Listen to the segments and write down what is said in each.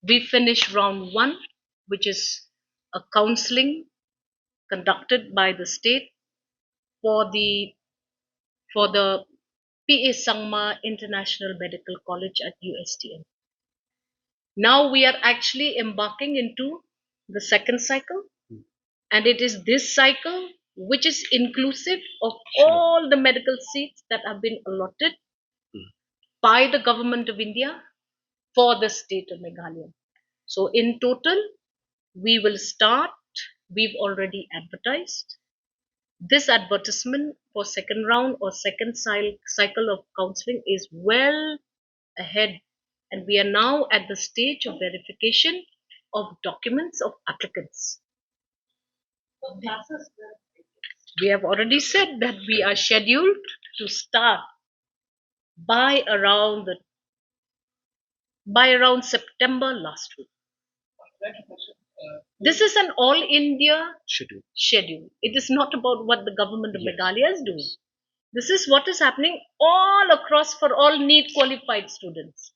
We finished round one, which is a counseling conducted by the state for the PA Sangma International Medical College at USTM. Now we are actually embarking into the second cycle, and it is this cycle which is inclusive of all the medical seats that have been allotted by the government of India for the state of Meghalaya. So in total, we will start, we've already advertised. This advertisement for second round or second cycle of counseling is well ahead, and we are now at the stage of verification of documents of applicants. We have already said that we are scheduled to start by around September last week. This is an all India schedule. It is not about what the government of Meghalaya is doing. This is what is happening all across for all NEET qualified students.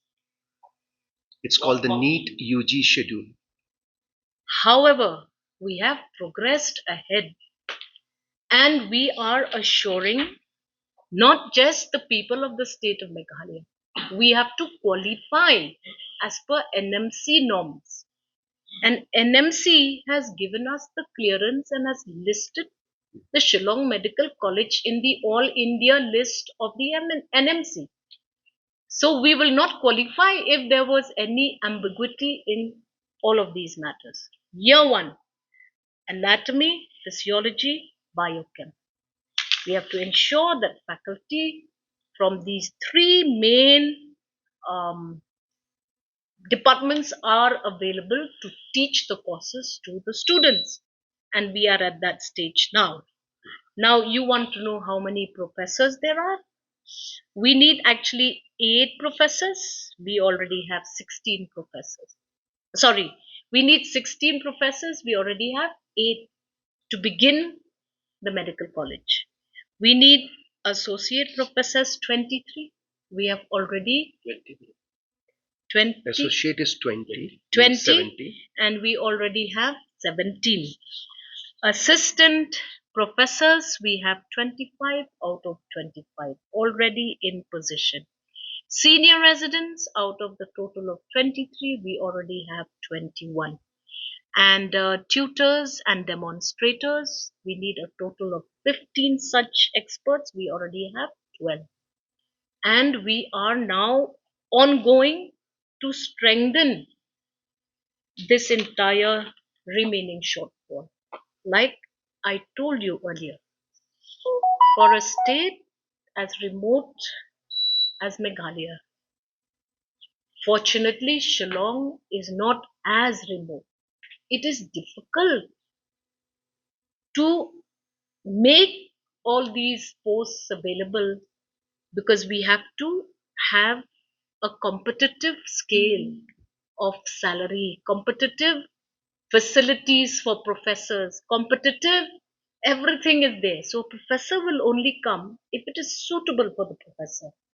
It's called the NEET UG schedule. However, we have progressed ahead, and we are assuring not just the people of the state of Meghalaya. We have to qualify as per NMC norms. And NMC has given us the clearance and has listed the Shillong Medical College in the All India list of the NMC. So we will not qualify if there was any ambiguity in all of these matters. Year one, anatomy, physiology, biochem. We have to ensure that faculty from these three main departments are available to teach the courses to the students. And we are at that stage now. Now, you want to know how many professors there are? We need actually 8 professors. We already have 16 professors. Sorry, we need 16 professors. We already have 8 to begin the medical college. We need associate professors 23. We have already 20. Associate is 20. 20 70. And we already have 17. Assistant professors, we have 25 out of 25 already in position. Senior residents, out of the total of 23, we already have 21. And tutors and demonstrators, we need a total of 15 such experts. We already have 12. And we are now ongoing to strengthen this entire remaining shortfall. Like I told you earlier, for a state as remote as Meghalaya, fortunately, Shillong is not as remote. It is difficult to make all these posts available because we have to have a competitive scale of salary, competitive facilities for professors, competitive, everything is there. So, professor will only come if it is suitable for the professor.